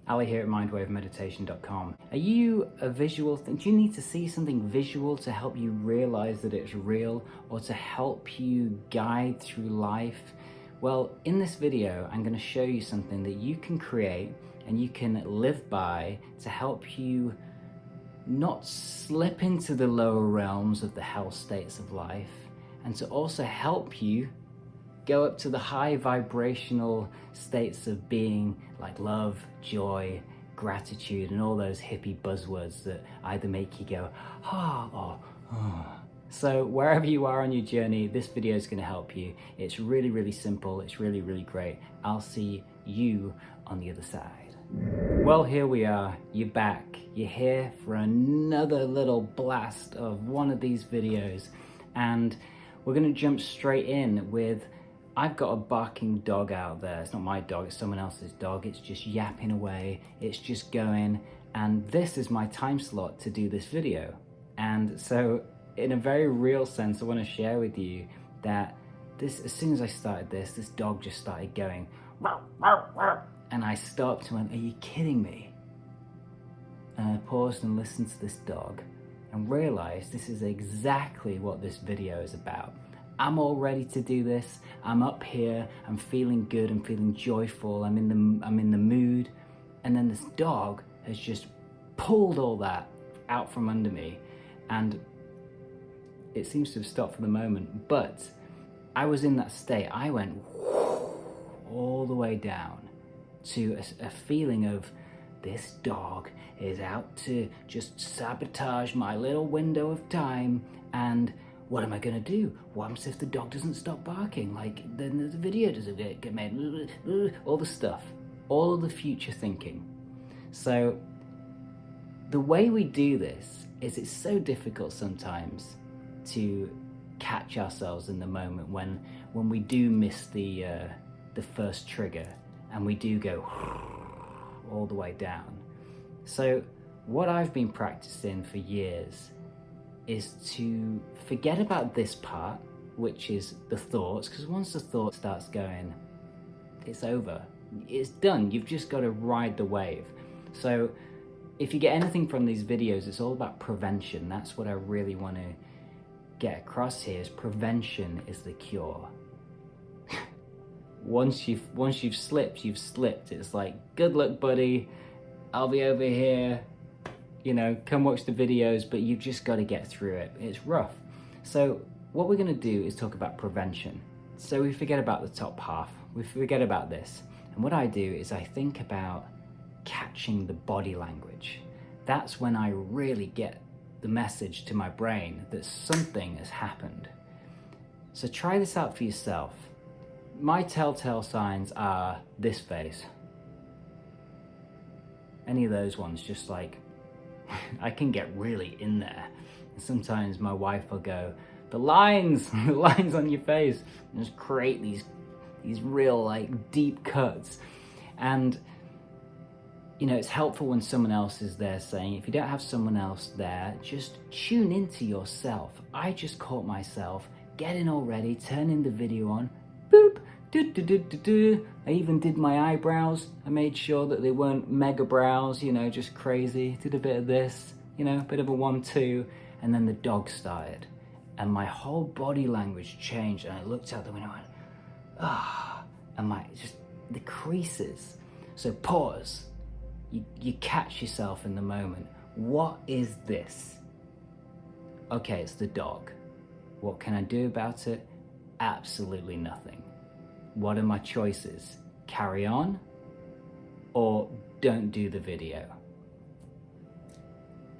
Ali here at mindwavemeditation.com. Are you a visual do you need to see something visual to help you realize that it's real, or to help you guide through life? Well, in this video, I'm going to show you something that you can create and you can live by to help you not slip into the lower realms of the hell states of life, and to also help you go up to the high vibrational states of being, like love, joy, gratitude, and all those hippie buzzwords that either make you go, or, So wherever you are on your journey, this video is going to help you. It's really, really simple. It's really, really great. I'll see you on the other side. Well, here we are. You're back. You're here for another little blast of one of these videos. And we're going to jump straight in with, I've got a barking dog out there. It's not my dog, it's someone else's dog. It's just yapping away. It's just going. And this is my time slot to do this video. And so in a very real sense, I want to share with you that this, as soon as I started this dog just started going, "Meow, meow, meow." And I stopped and went, are you kidding me? And I paused and listened to this dog and realized this is exactly what this video is about. I'm all ready to do this. I'm up here, I'm feeling good, I'm feeling joyful, I'm in the mood. And then this dog has just pulled all that out from under me. And it seems to have stopped for the moment, but I was in that state. I went all the way down to a feeling of, this dog is out to just sabotage my little window of time, and what am I gonna do? What happens if the dog doesn't stop barking? Like, then the video doesn't get made, all the stuff, all of the future thinking. So the way we do this is, it's so difficult sometimes to catch ourselves in the moment when we do miss the first trigger and we do go all the way down. So what I've been practicing for years is to forget about this part, which is the thoughts, because once the thought starts going, it's over, it's done. You've just got to ride the wave. So if you get anything from these videos, it's all about prevention. That's what I really want to get across here, is prevention is the cure. Once you've slipped, you've slipped. It's like, good luck, buddy. I'll be over here. You know, come watch the videos, but you've just got to get through it. It's rough. So what we're going to do is talk about prevention. So we forget about the top half. We forget about this. And what I do is I think about catching the body language. That's when I really get the message to my brain that something has happened. So try this out for yourself. My telltale signs are this face. Any of those ones, just like, I can get really in there. And sometimes my wife will go, the lines on your face, and just create these real, like, deep cuts. And you know, it's helpful when someone else is there saying, if you don't have someone else there, just tune into yourself. I just caught myself getting all ready, turning the video on, boop, do. I even did my eyebrows. I made sure that they weren't mega brows, you know, just crazy. Did a bit of this, you know, a bit of a 1-2, and then the dog started. And my whole body language changed, and I looked out the window and went, and just the creases. So pause. You catch yourself in the moment. What is this? Okay, it's the dog. What can I do about it? Absolutely nothing. What are my choices? Carry on or don't do the video?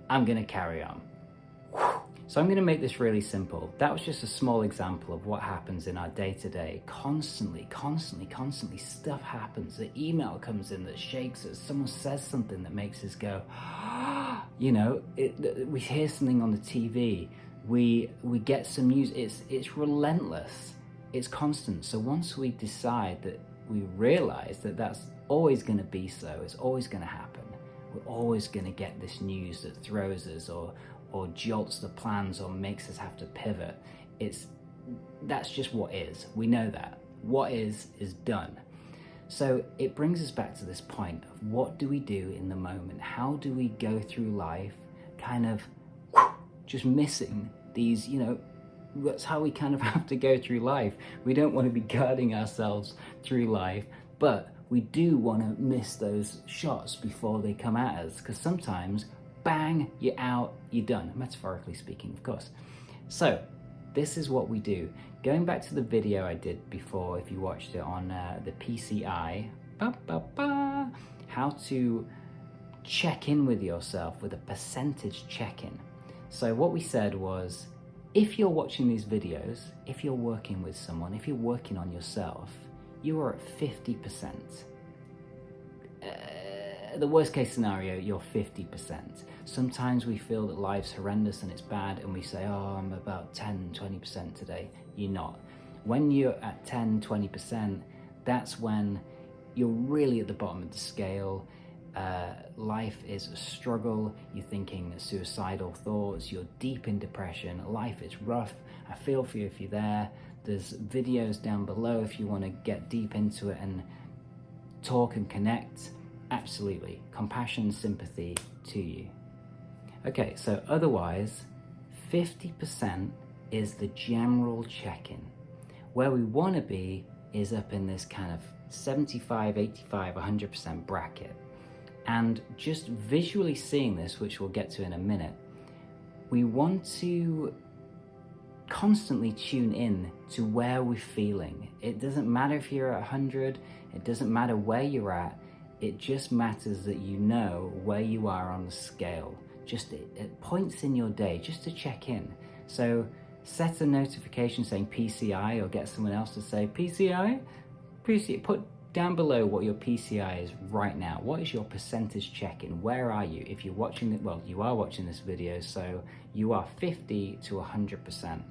I'm gonna carry on. So I'm gonna make this really simple. That was just a small example of what happens in our day-to-day. Constantly, stuff happens. The email comes in that shakes us. Someone says something that makes us go, you know, we hear something on the TV. We get some news. It's relentless. It's constant. So once we decide that, we realize that that's always gonna be so, it's always gonna happen. We're always gonna get this news that throws us or jolts the plans or makes us have to pivot. That's just what is. We know that. What is done. So it brings us back to this point of what do we do in the moment? How do we go through life kind of just missing these, that's how we kind of have to go through life. We don't want to be guarding ourselves through life, but we do want to miss those shots before they come at us, because sometimes, bang, you're out, you're done, metaphorically speaking, of course. So this is what we do. Going back to the video I did before, if you watched it on the PCI, how to check in with yourself with a percentage check-in. So what we said was, if you're watching these videos, if you're working with someone, if you're working on yourself, you are at 50%. The worst case scenario, you're 50%. Sometimes we feel that life's horrendous and it's bad, and we say, oh, I'm about 10, 20% today. You're not. When you're at 10, 20%, that's when you're really at the bottom of the scale. Life is a struggle. You're thinking suicidal thoughts. You're deep in depression. Life is rough. I feel for you if you're there. There's videos down below if you want to get deep into it and talk and connect. Absolutely. Compassion, sympathy to you. Okay, so otherwise, 50% is the general check-in. Where we want to be is up in this kind of 75, 85, 100% bracket. And just visually seeing this, which we'll get to in a minute, we want to constantly tune in to where we're feeling. It doesn't matter if you're at 100, it doesn't matter where you're at, it just matters that you know where you are on the scale. Just at points in your day, just to check in. So set a notification saying PCI, or get someone else to say PCI, put down below what your PCI is right now. What is your percentage check-in? Where are you? If you're watching it, well, you are watching this video, so you are 50 to 100%.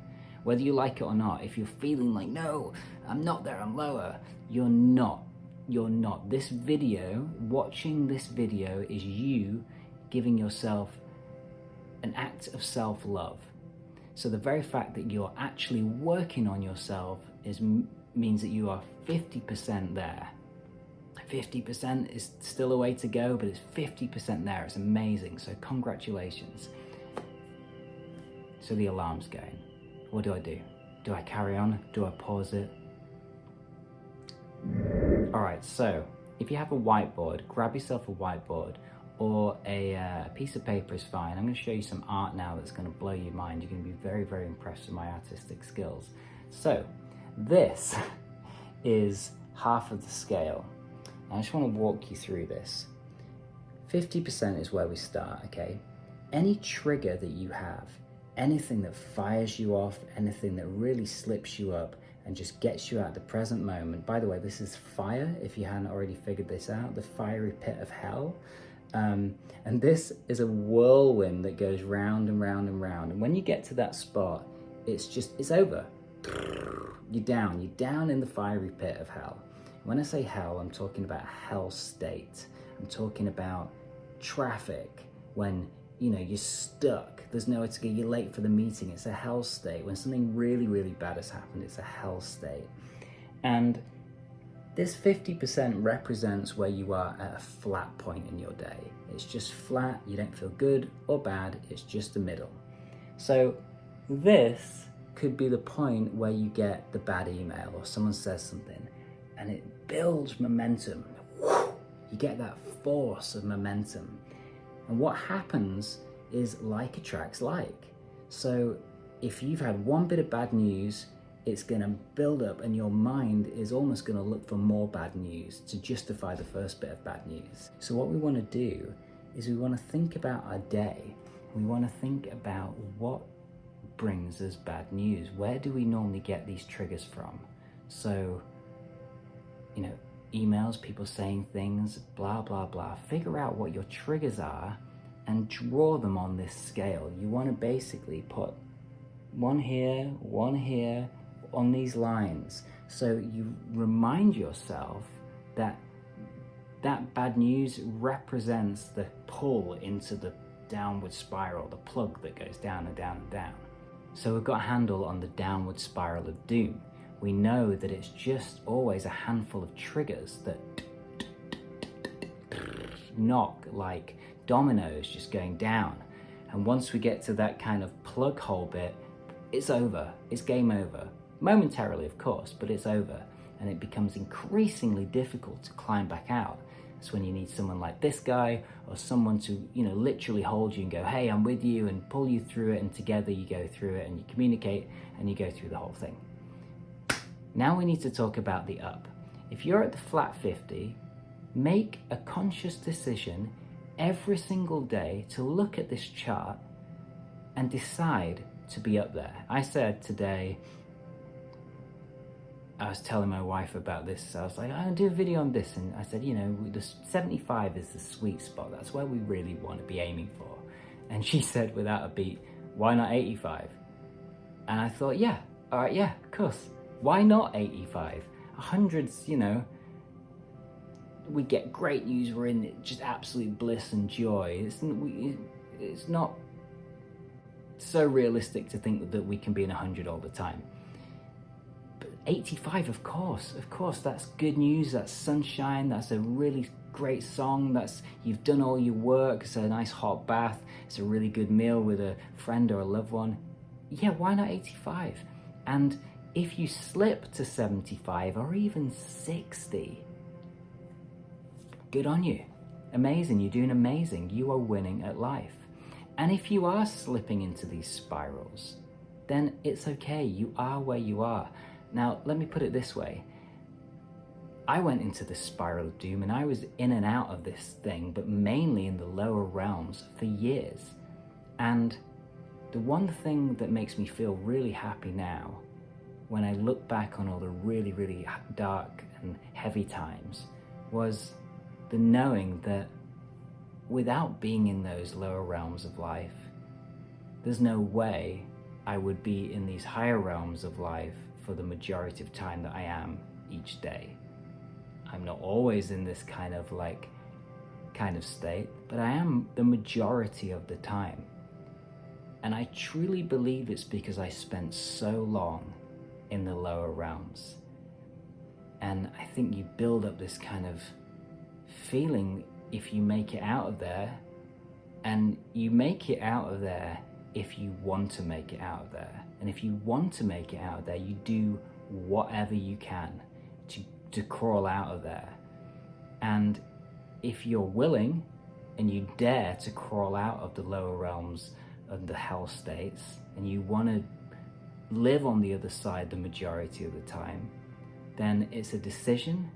Whether you like it or not, if you're feeling like, no, I'm not there, I'm lower, you're not. You're not. This video, watching this video, is you giving yourself an act of self-love. So the very fact that you're actually working on yourself means that you are 50% there. 50% is still a way to go, but it's 50% there. It's amazing. So congratulations. So the alarm's going. What do I do? Do I carry on? Do I pause it? All right, so if you have a whiteboard, grab yourself a whiteboard, or a piece of paper is fine. I'm going to show you some art now that's going to blow your mind. You're going to be very, very impressed with my artistic skills. So this is half of the scale. I just want to walk you through this. 50% is where we start, okay? Any trigger that you have, anything that fires you off, anything that really slips you up and just gets you out of the present moment. By the way, this is fire, if you hadn't already figured this out, the fiery pit of hell. And this is a whirlwind that goes round and round and round. And when you get to that spot, it's over. You're down in the fiery pit of hell. When I say hell, I'm talking about hell state. I'm talking about traffic, when you're stuck, there's nowhere to go, you're late for the meeting. It's a hell state. When something really, really bad has happened, it's a hell state. And this 50% represents where you are at a flat point in your day. It's just flat, you don't feel good or bad, it's just the middle. So this could be the point where you get the bad email or someone says something and it builds momentum. You get that force of momentum. And what happens is like attracts like. So if you've had one bit of bad news, it's going to build up and your mind is almost going to look for more bad news to justify the first bit of bad news. So what we want to do is we want to think about our day. We want to think about what brings us bad news. Where do we normally get these triggers from? So, emails, people saying things, blah, blah, blah. Figure out what your triggers are and draw them on this scale. You want to basically put one here, on these lines. So you remind yourself that that bad news represents the pull into the downward spiral, the plug that goes down and down and down. So we've got a handle on the downward spiral of doom. we know that it's just always a handful of triggers that knock like dominoes just going down. And once we get to that kind of plug hole bit, it's over, it's game over. Momentarily, of course, but it's over. And it becomes increasingly difficult to climb back out. It's when you need someone like this guy, or someone to, literally hold you and go, hey, I'm with you, and pull you through it, and together you go through it, and you communicate, and you go through the whole thing. Now we need to talk about the up. If you're at the flat 50, make a conscious decision every single day to look at this chart and decide to be up there. I said today, I was telling my wife about this. I was like, I'm gonna do a video on this. And I said, the 75 is the sweet spot. That's where we really want to be aiming for. And she said without a beat, why not 85? And I thought, yeah, all right, yeah, of course. Why not 85? 100's, we get great news. We're in just absolute bliss and joy. It's not so realistic to think that we can be in 100 all the time. 85, of course, that's good news, that's sunshine, that's a really great song, you've done all your work, it's a nice hot bath, it's a really good meal with a friend or a loved one. Yeah, why not 85? And if you slip to 75 or even 60, good on you. Amazing, you're doing amazing, you are winning at life. And if you are slipping into these spirals, then it's okay, you are where you are. Now, let me put it this way. I went into the spiral of doom and I was in and out of this thing, but mainly in the lower realms for years. And the one thing that makes me feel really happy now, when I look back on all the really, really dark and heavy times, was the knowing that without being in those lower realms of life, there's no way I would be in these higher realms of life for the majority of time that I am each day. I'm not always in this kind of state, but I am the majority of the time. And I truly believe it's because I spent so long in the lower realms. And I think you build up this kind of feeling if you make it out of there, and you make it out of there if you want to make it out of there. And if you want to make it out of there, you do whatever you can to crawl out of there. And if you're willing and you dare to crawl out of the lower realms of the hell states, and you want to live on the other side the majority of the time, then it's a decision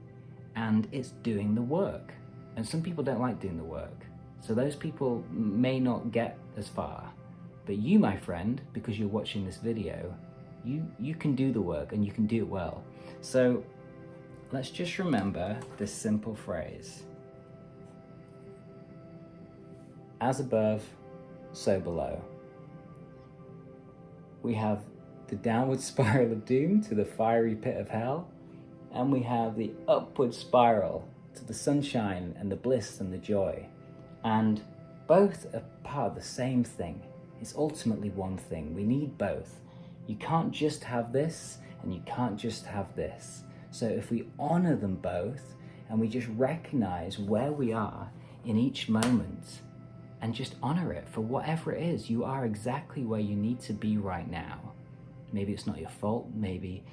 and it's doing the work. And some people don't like doing the work, so those people may not get as far. But you, my friend, because you're watching this video, you can do the work, and you can do it well. So let's just remember this simple phrase. As above, so below. We have the downward spiral of doom to the fiery pit of hell, and we have the upward spiral to the sunshine and the bliss and the joy. And both are part of the same thing. It's ultimately one thing. We need both. You can't just have this, and you can't just have this. So if we honor them both, and we just recognize where we are in each moment, and just honor it for whatever it is, you are exactly where you need to be right now. Maybe it's not your fault, maybe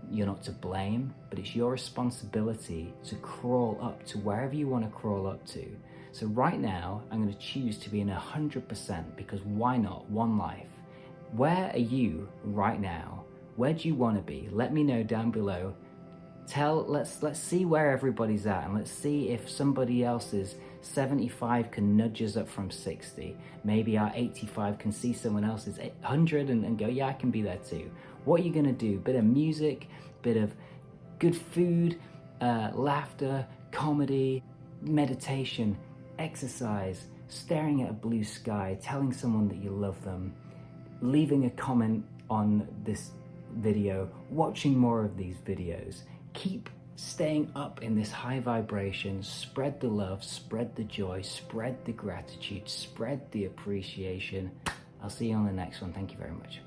you're not to blame, but it's your responsibility to crawl up to wherever you want to crawl up to. So right now, I'm going to choose to be in 100%, because why not? One life. Where are you right now? Where do you want to be? Let me know down below. Let's see where everybody's at, and let's see if somebody else's 75 can nudge us up from 60. Maybe our 85 can see someone else's 100 and go, yeah, I can be there too. What are you going to do? Bit of music, bit of good food, laughter, comedy, meditation, exercise, staring at a blue sky, telling someone that you love them, leaving a comment on this video, watching more of these videos. Keep staying up in this high vibration. Spread the love, spread the joy, spread the gratitude, spread the appreciation. I'll see you on the next one. Thank you very much.